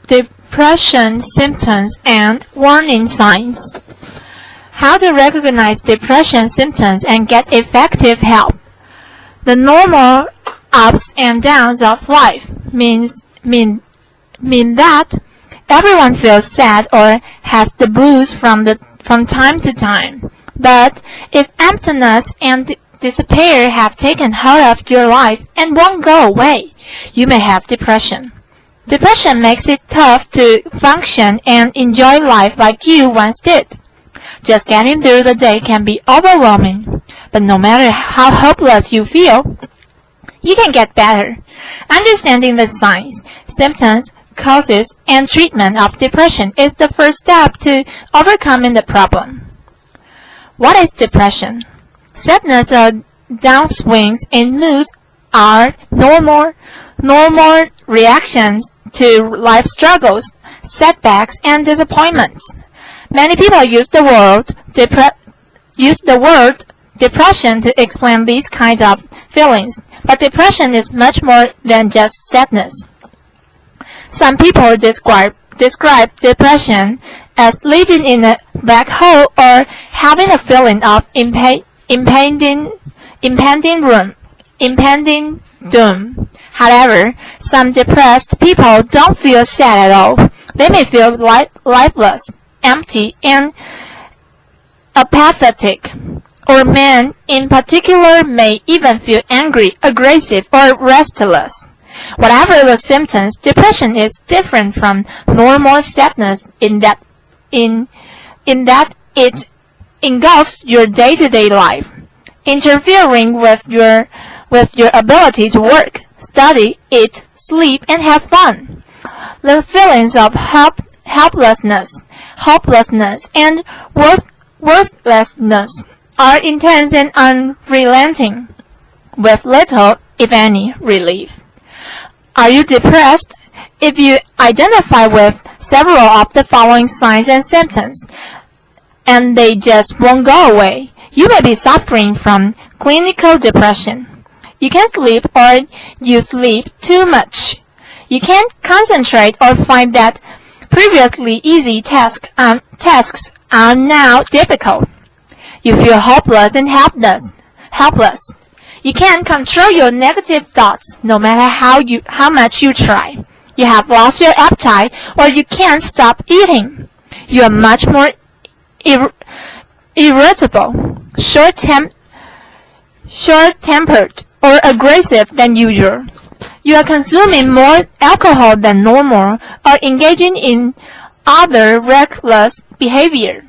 depression symptoms and warning signs. How to recognize depression symptoms and get effective help. The normal ups and downs of life mean that everyone feels sad or has the blues from time to time. But if emptiness and despair have taken hold of your life and won't go away, you may have depression. Depression makes it tough to function and enjoy life like you once did. Just getting through the day can be overwhelming, but no matter how hopeless you feel, you can get better. Understanding the signs, symptoms, causes, and treatment of depression is the first step to overcoming the problem. What is depression? Sadness or downswings in mood are normal reactions to life struggles, setbacks, and disappointments. Many people use the word depression to explain these kinds of feelings, but depression is much more than just sadness. Some people describe depression as living in a black hole or having a feeling of impending doom. However, some depressed people don't feel sad at all. They may feel lifeless, empty, and apathetic. Or men in particular may even feel angry, aggressive, or restless. Whatever the symptoms, depression is different from normal sadness in that it engulfs your day-to-day life, interfering with your ability to work, study, eat, sleep, and have fun. The feelings of helplessness, hopelessness, and worthlessness are intense and unrelenting, with little, if any, relief. Are you depressed? If you identify with several of the following signs and symptoms, and they just won't go away, you may be suffering from clinical depression. You can't sleep or you sleep too much. You can't concentrate or find that previously easy tasks are now difficult. You feel hopeless and helpless. You can't control your negative thoughts no matter how much you try. You have lost your appetite or you can't stop eating. You are much more irritable, short-tempered, or aggressive than usual. You are consuming more alcohol than normal or engaging in other reckless behavior.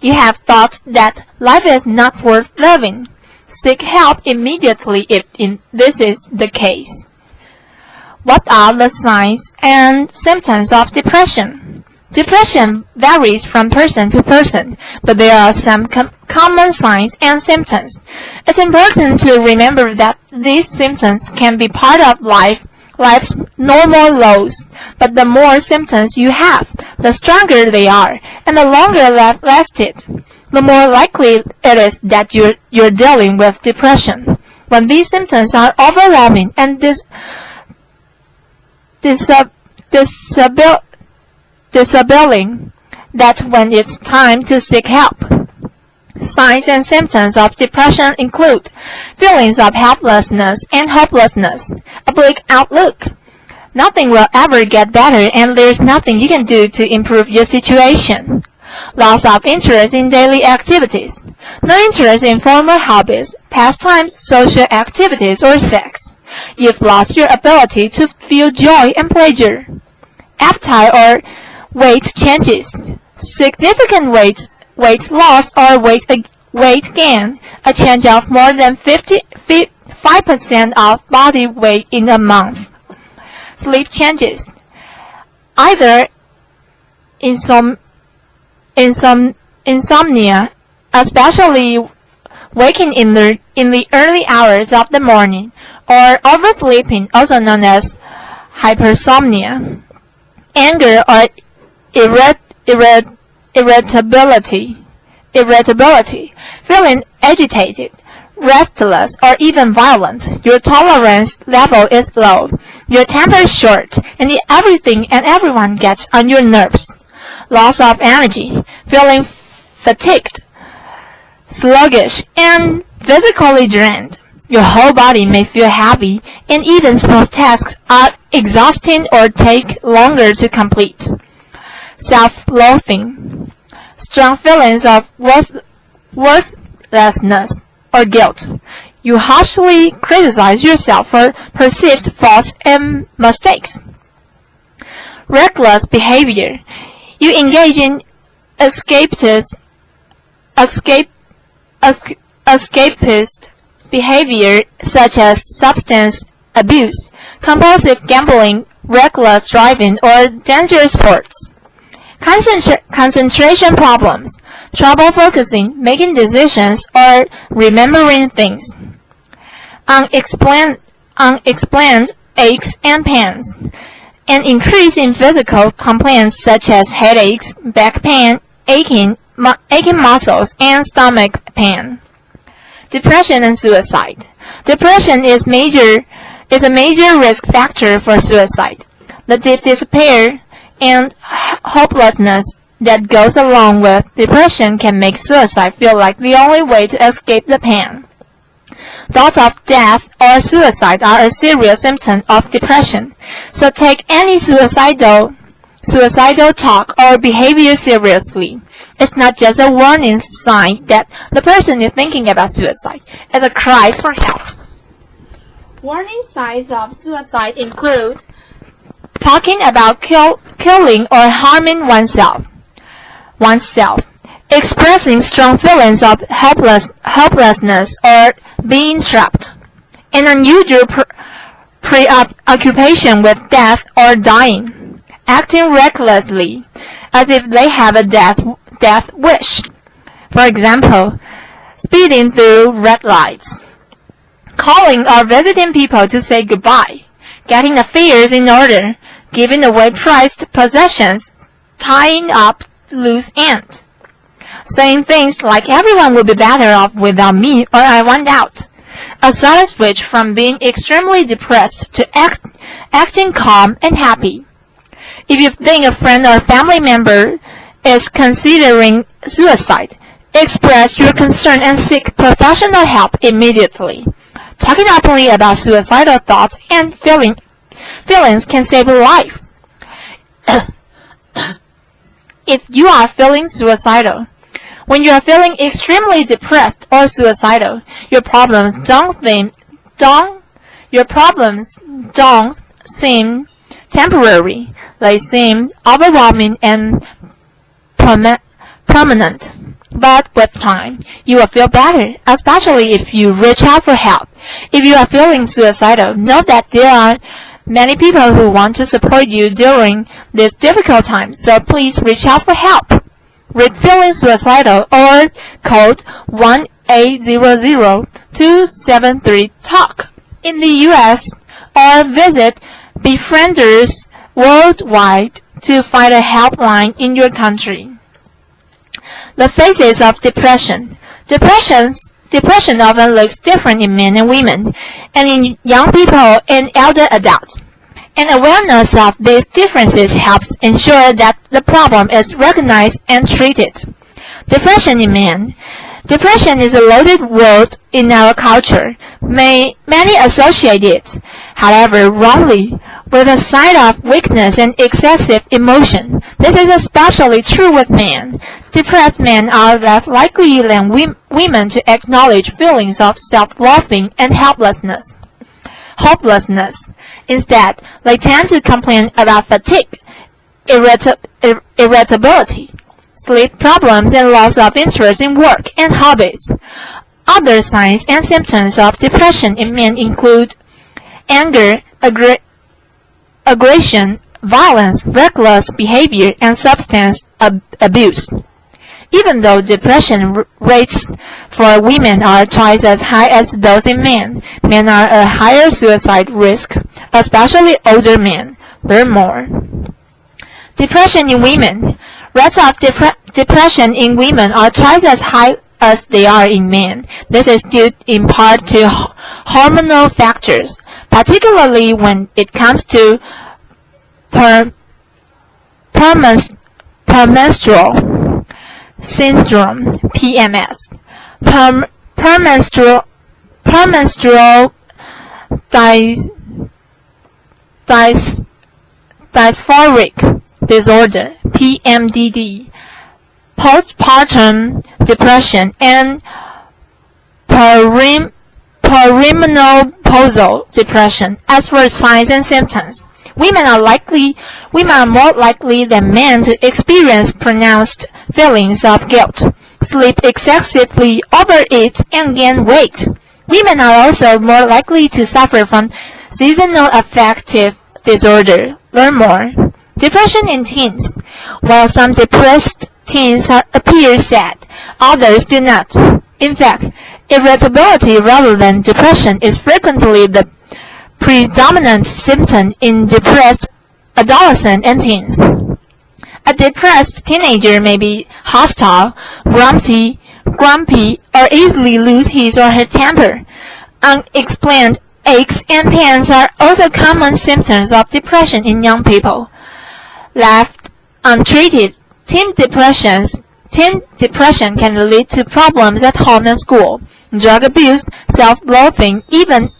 You have thoughts that life is not worth living. Seek help immediately if this is the case. What are the signs and symptoms of depression? Depression varies from person to person, but there are some common signs and symptoms. It's important to remember that these symptoms can be part of life's normal lows, but the more symptoms you have, the stronger they are, and the longer lasted, the more likely it is that you're dealing with depression. When these symptoms are overwhelming and disabling, that's when it's time to seek help. Signs and symptoms of depression include feelings of helplessness and hopelessness, a bleak outlook. Nothing will ever get better and there's nothing you can do to improve your situation. Loss of interest in daily activities. No interest in former hobbies, pastimes, social activities, or sex. You've lost your ability to feel joy and pleasure. Appetite or weight changes. Significant weight loss or weight gain, a change of more than 5% of body weight in a month. Sleep changes. Either insomnia, especially waking in the early hours of the morning, or oversleeping, also known as hypersomnia. Anger or irritability, feeling agitated, restless, or even violent. Your tolerance level is low. Your temper is short, and everything and everyone gets on your nerves. Loss of energy, feeling fatigued, sluggish, and physically drained. Your whole body may feel heavy, and even small tasks are exhausting or take longer to complete. Self-loathing, strong feelings of worthlessness or guilt. You harshly criticize yourself for perceived faults and mistakes. Reckless behavior. You engage in escapist behavior such as substance abuse, compulsive gambling, reckless driving, or dangerous sports. Concentration problems, trouble focusing, making decisions, or remembering things. Unexplained aches and pains. An increase in physical complaints such as headaches, back pain, aching muscles, and stomach pain. Depression and suicide. Depression is a major risk factor for suicide. The deep despair and hopelessness that goes along with depression can make suicide feel like the only way to escape the pain. Thoughts of death or suicide are a serious symptom of depression, so take any suicidal talk or behavior seriously. It's not just a warning sign that the person is thinking about suicide. It's a cry for help. Warning signs of suicide include talking about killing or harming oneself, expressing strong feelings of helplessness or being trapped, an unusual preoccupation with death or dying, acting recklessly, as if they have a death wish. For example, speeding through red lights, calling or visiting people to say goodbye, getting affairs in order, giving away prized possessions, tying up loose ends, saying things like everyone will be better off without me or I want out. A sudden switch from being extremely depressed to acting calm and happy. If you think a friend or family member is considering suicide, express your concern and seek professional help immediately. Talking openly about suicidal thoughts and feelings can save a life. If you are feeling suicidal, when you are feeling extremely depressed or suicidal, your problems don't seem temporary. They seem overwhelming and permanent. But with time, you will feel better, especially if you reach out for help. If you are feeling suicidal, know that there are many people who want to support you during this difficult time, so please reach out for help. Read Feeling Suicidal or code 1-800-273-TALK in the U.S. or visit Befrienders Worldwide to find a helpline in your country. The phases of depression. Depression often looks different in men and women, and in young people and elder adults. An awareness of these differences helps ensure that the problem is recognized and treated. Depression in men. Depression is a loaded word in our culture. Many associate it, however wrongly, with a sign of weakness and excessive emotion. This is especially true with men. Depressed men are less likely than women to acknowledge feelings of self-loathing and hopelessness. Instead, they tend to complain about fatigue, irritability, sleep problems, and loss of interest in work and hobbies. Other signs and symptoms of depression in men include anger, aggression, violence, reckless behavior, and substance abuse. Even though depression rates for women are twice as high as those in men, men are a higher suicide risk, especially older men. Learn more. Depression in women. Rates of depression in women are twice as high as they are in men. This is due in part to hormonal factors, particularly when it comes to premenstrual syndrome (PMS), premenstrual dysphoric disorder (PMDD), postpartum depression, and perimenopausal depression. As for signs and symptoms, women are more likely than men to experience pronounced feelings of guilt, sleep excessively, overeat, and gain weight. Women are also more likely to suffer from seasonal affective disorder. Learn more. Depression in teens. While some depressed teens appear sad, others do not. In fact, irritability rather than depression is frequently the predominant symptom in depressed adolescents and teens. A depressed teenager may be hostile, grumpy, or easily lose his or her temper. Unexplained aches and pains are also common symptoms of depression in young people. Left untreated, teen depression can lead to problems at home and school, drug abuse, self-loathing, even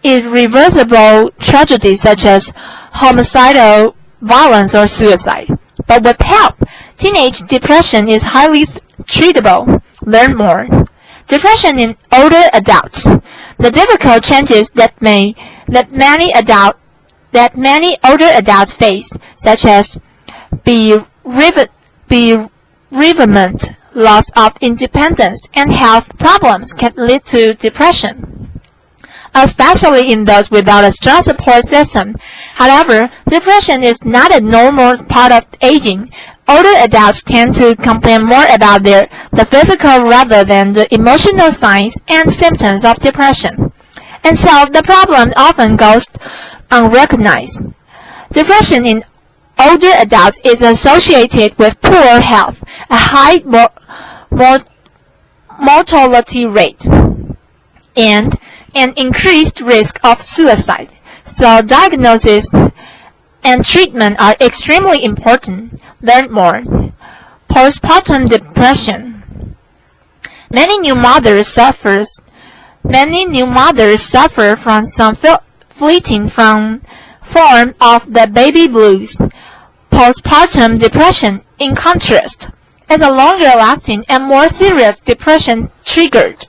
irreversible tragedies such as homicidal violence or suicide. But with help, teenage depression is highly treatable. Learn more. Depression in older adults. The difficult changes that many older adults face, such as bereavement, loss of independence, and health problems, can lead to depression, especially in those without a strong support system. However, depression is not a normal part of aging. Older adults tend to complain more about the physical rather than the emotional signs and symptoms of depression, and so the problem often goes unrecognized. Depression in older adults is associated with poor health, a high mortality rate, and an increased risk of suicide. So diagnosis and treatment are extremely important. Learn more. Postpartum depression. Many new mothers suffer from some fleeting form of the baby blues. Postpartum depression, in contrast, is a longer-lasting and more serious depression triggered,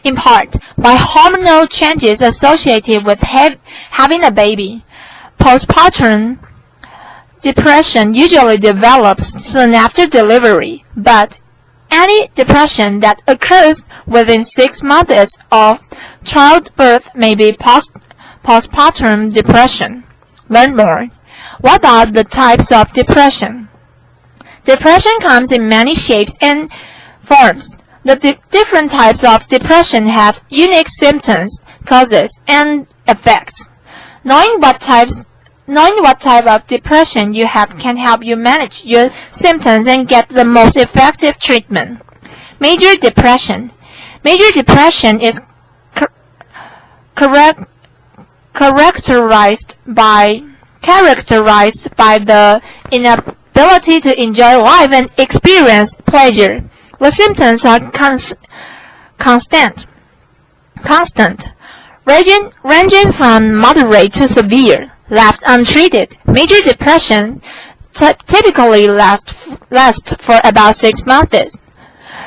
in part, by hormonal changes associated with having a baby. Postpartum depression usually develops soon after delivery, but any depression that occurs within 6 months of childbirth may be postpartum depression. Learn more. What are the types of depression? Depression comes in many shapes and forms. The different types of depression have unique symptoms, causes, and effects. Knowing what type of depression you have can help you manage your symptoms and get the most effective treatment. Major depression. Major depression is characterized by the inability to enjoy life and experience pleasure. The symptoms are constant, ranging from moderate to severe. Left untreated, major depression typically lasts for about 6 months.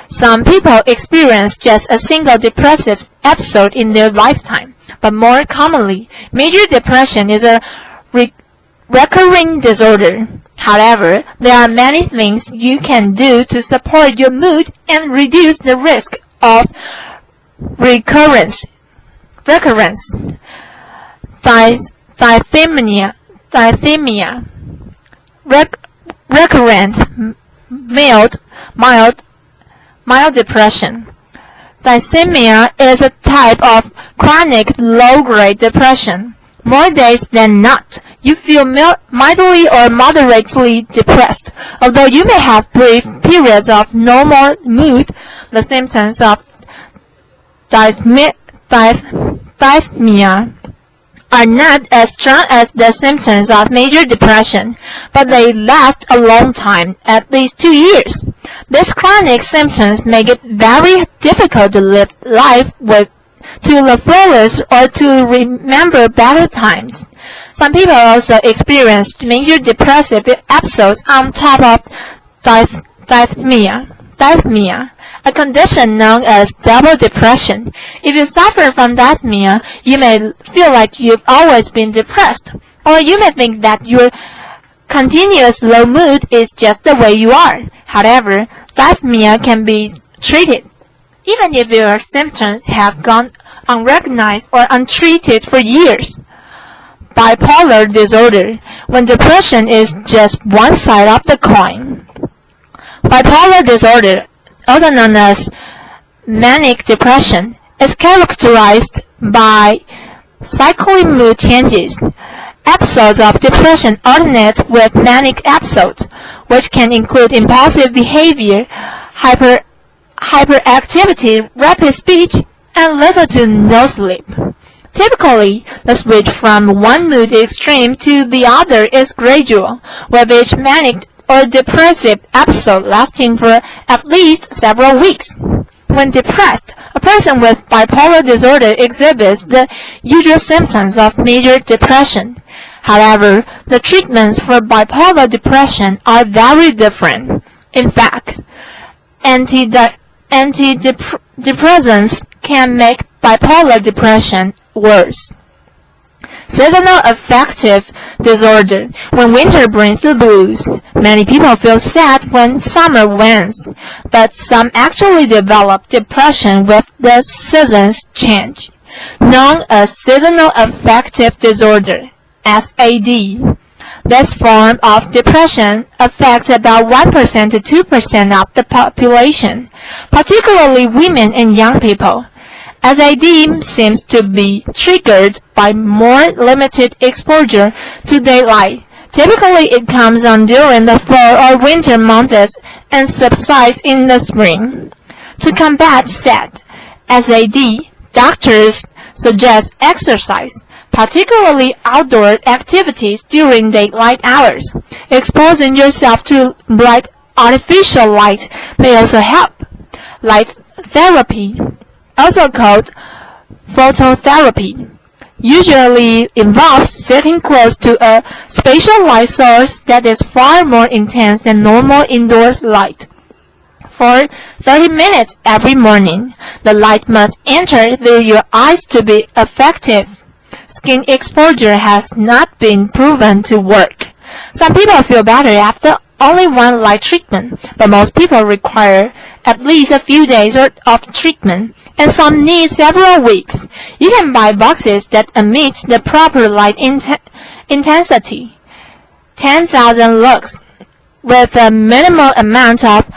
Some people experience just a single depressive episode in their lifetime, but more commonly, major depression is a recurring disorder. However, there are many things you can do to support your mood and reduce the risk of recurrence. Dysthymia, recurrent, mild depression. Dysthymia is a type of chronic low-grade depression. More days than not, you feel mildly or moderately depressed. Although you may have brief periods of normal mood, the symptoms of dysthmia are not as strong as the symptoms of major depression, but they last a long time, at least 2 years. These chronic symptoms make it very difficult to live life to the fullest or to remember better times. Some people also experience major depressive episodes on top of dysthmia, a condition known as double depression. If you suffer from dysthmia, you may feel like you've always been depressed, or you may think that your continuous low mood is just the way you are. However, dysthmia can be treated, even if your symptoms have gone unrecognized or untreated for years. Bipolar disorder, when depression is just one side of the coin. Bipolar disorder, also known as manic depression, is characterized by cycling mood changes. Episodes of depression alternate with manic episodes, which can include impulsive behavior, hyperactivity, rapid speech, and little to no sleep. Typically, the switch from one mood extreme to the other is gradual, with each manic or depressive episode lasting for at least several weeks. When depressed, a person with bipolar disorder exhibits the usual symptoms of major depression. However, the treatments for bipolar depression are very different. In fact, antidepressants can make bipolar depression worse. Seasonal affective disorder. When winter brings the blues, many people feel sad when summer wanes, but some actually develop depression with the seasons change. Known as seasonal affective disorder, SAD. This form of depression affects about 1% to 2% of the population, particularly women and young people. SAD seems to be triggered by more limited exposure to daylight. Typically, it comes on during the fall or winter months and subsides in the spring. To combat SAD, doctors suggest exercise, particularly outdoor activities during daylight hours. Exposing yourself to bright artificial light may also help. Light therapy, also called phototherapy, usually involves sitting close to a spatial light source that is far more intense than normal indoor light. For 30 minutes every morning, the light must enter through your eyes to be effective. Skin exposure has not been proven to work. Some people feel better after only one light treatment, but most people require at least a few days of treatment, and some need several weeks. You can buy boxes that emit the proper light intensity, 10,000 lux, with a minimal amount of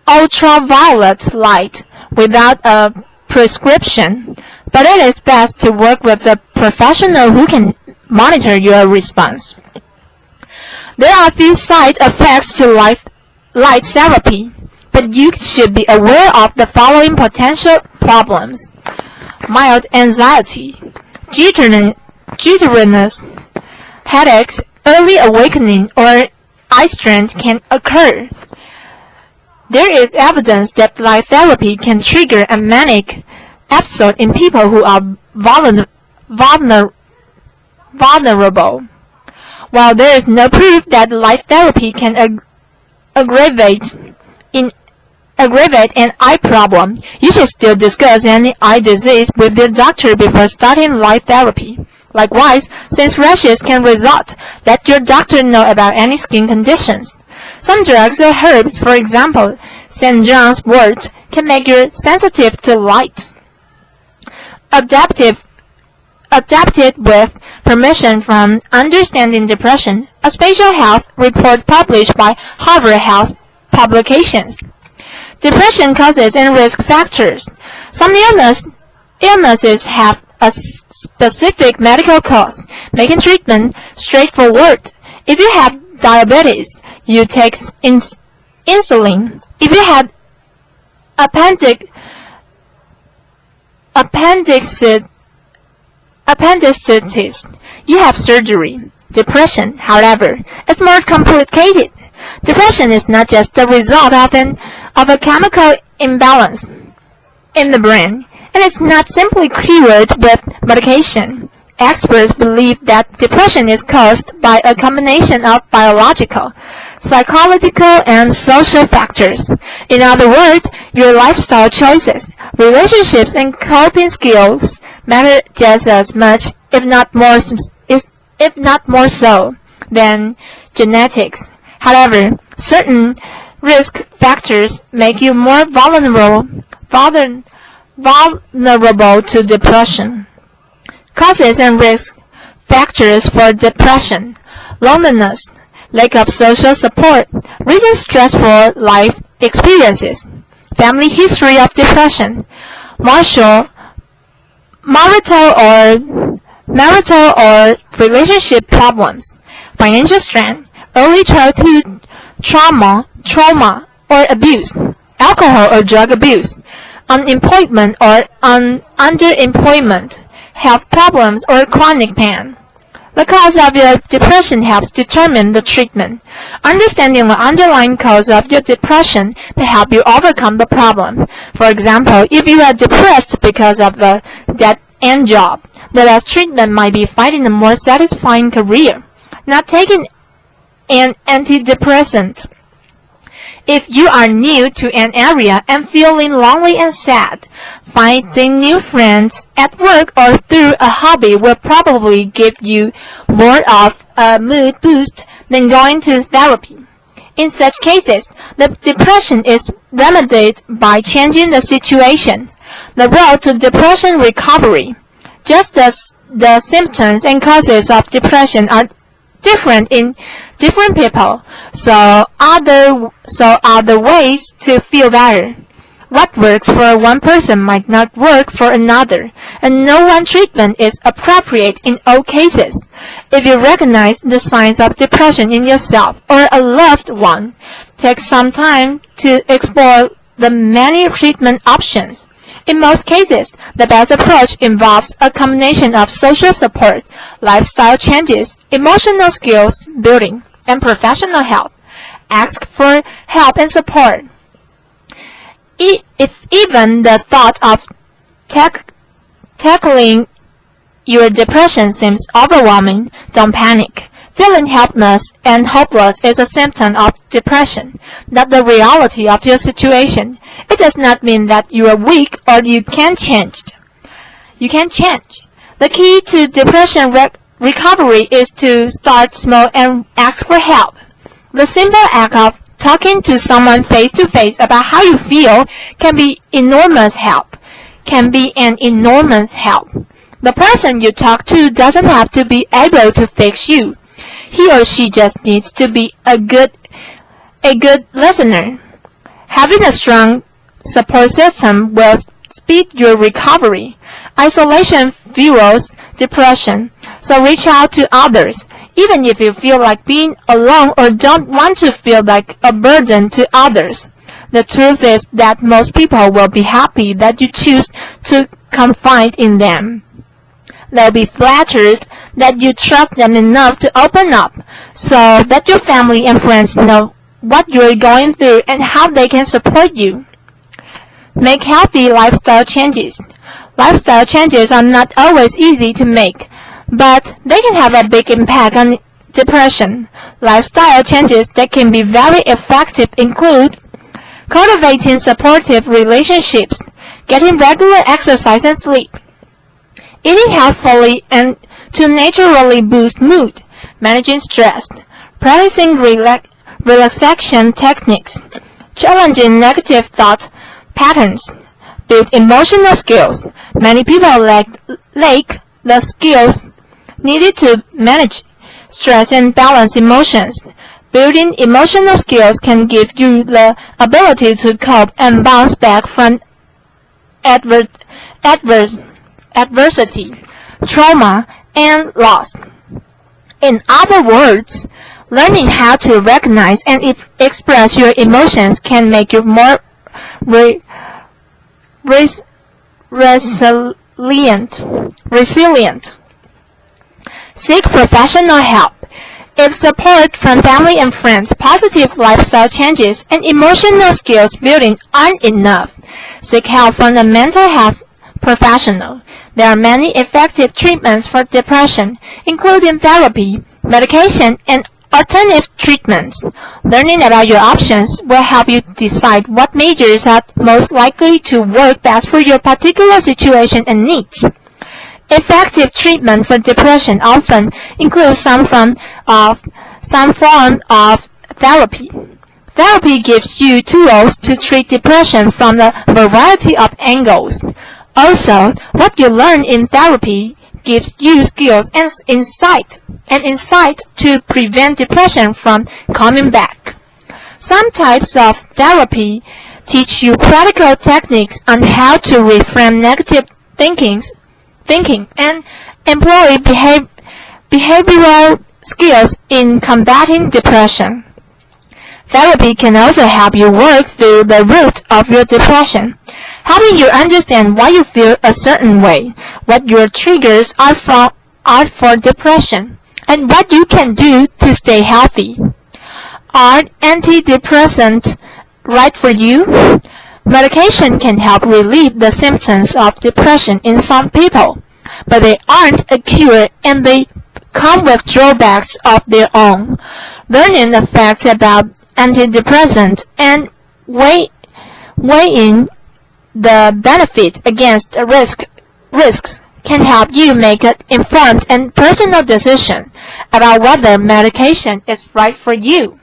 ultraviolet light without a prescription, but it is best to work with a professional who can monitor your response. There are a few side effects to light therapy, but you should be aware of the following potential problems. Mild anxiety, jitteriness, headaches, early awakening, or eye strain can occur. There is evidence that light therapy can trigger a manic episode in people who are vulnerable. While there is no proof that light therapy can aggravate an eye problem, you should still discuss any eye disease with your doctor before starting light therapy. Likewise, since rashes can result, let your doctor know about any skin conditions. Some drugs or herbs, for example, St. John's wort, can make you sensitive to light. Adapted with permission from Understanding Depression, a spatial health report published by Harvard Health Publications. Depression causes and risk factors. Some illnesses have a specific medical cause, making treatment straightforward. If you have diabetes, you take insulin. If you had appendicitis, you have surgery. Depression, however, is more complicated. Depression is not just the result of a chemical imbalance in the brain. It is not simply cured with medication. Experts believe that depression is caused by a combination of biological, psychological, and social factors. In other words, your lifestyle choices, relationships, and coping skills matter just as much, if not more so, than genetics. However, certain risk factors make you more vulnerable to depression. Causes and risk factors for depression: loneliness, lack of social support, recent stressful life experiences, family history of depression, marital or relationship problems, financial strain, early childhood trauma or abuse, alcohol or drug abuse, unemployment or underemployment, health problems or chronic pain. The cause of your depression helps determine the treatment. Understanding the underlying cause of your depression may help you overcome the problem. For example, if you are depressed because of a dead-end job, the best treatment might be finding a more satisfying career, not taking an antidepressant. If you are new to an area and feeling lonely and sad, finding new friends at work or through a hobby will probably give you more of a mood boost than going to therapy. In such cases, the depression is remedied by changing the situation. The road to depression recovery. Just as the symptoms and causes of depression are different in different people, so are the ways to feel better. What works for one person might not work for another, and no one treatment is appropriate in all cases. If you recognize the signs of depression in yourself or a loved one, take some time to explore the many treatment options. In most cases, the best approach involves a combination of social support, lifestyle changes, emotional skills building, and professional help. Ask for help and support. If even the thought of tackling your depression seems overwhelming, don't panic. Feeling helpless and hopeless is a symptom of depression, not the reality of your situation. It does not mean that you are weak or you can't change. You can change. The key to depression recovery is to start small and ask for help. The simple act of talking to someone face to face about how you feel can be an enormous help. The person you talk to doesn't have to be able to fix you. He or she just needs to be a good listener. Having a strong support system will speed your recovery. Isolation fuels depression, so reach out to others, even if you feel like being alone or don't want to feel like a burden to others. The truth is that most people will be happy that you choose to confide in them. They'll be flattered that you trust them enough to open up, so that your family and friends know what you're going through and how they can support you. Make healthy lifestyle changes. Lifestyle changes are not always easy to make, but they can have a big impact on depression. Lifestyle changes that can be very effective include cultivating supportive relationships, getting regular exercise and sleep, eating healthfully and to naturally boost mood, managing stress, practicing relaxation techniques, challenging negative thought patterns, build emotional skills. Many people lack the skills needed to manage stress and balance emotions. Building emotional skills can give you the ability to cope and bounce back from adversity. adversity, trauma, and loss. In other words, learning how to recognize and express your emotions can make you more resilient. Seek professional help. If support from family and friends, positive lifestyle changes, and emotional skills building aren't enough, seek help from a mental health professional. There are many effective treatments for depression, including therapy, medication, and alternative treatments. Learning about your options will help you decide what measures are most likely to work best for your particular situation and needs. Effective treatment for depression often includes some form of therapy. Therapy gives you tools to treat depression from a variety of angles. Also, what you learn in therapy gives you skills and insight to prevent depression from coming back. Some types of therapy teach you practical techniques on how to reframe negative thinking and employ behavioral skills in combating depression. Therapy can also help you work through the root of your depression, helping you understand why you feel a certain way, what your triggers are for depression, and what you can do to stay healthy. Are antidepressants right for you? Medication can help relieve the symptoms of depression in some people, but they aren't a cure and they come with drawbacks of their own. Learning the facts about antidepressants and weighing the benefits against the risks can help you make an informed and personal decision about whether medication is right for you.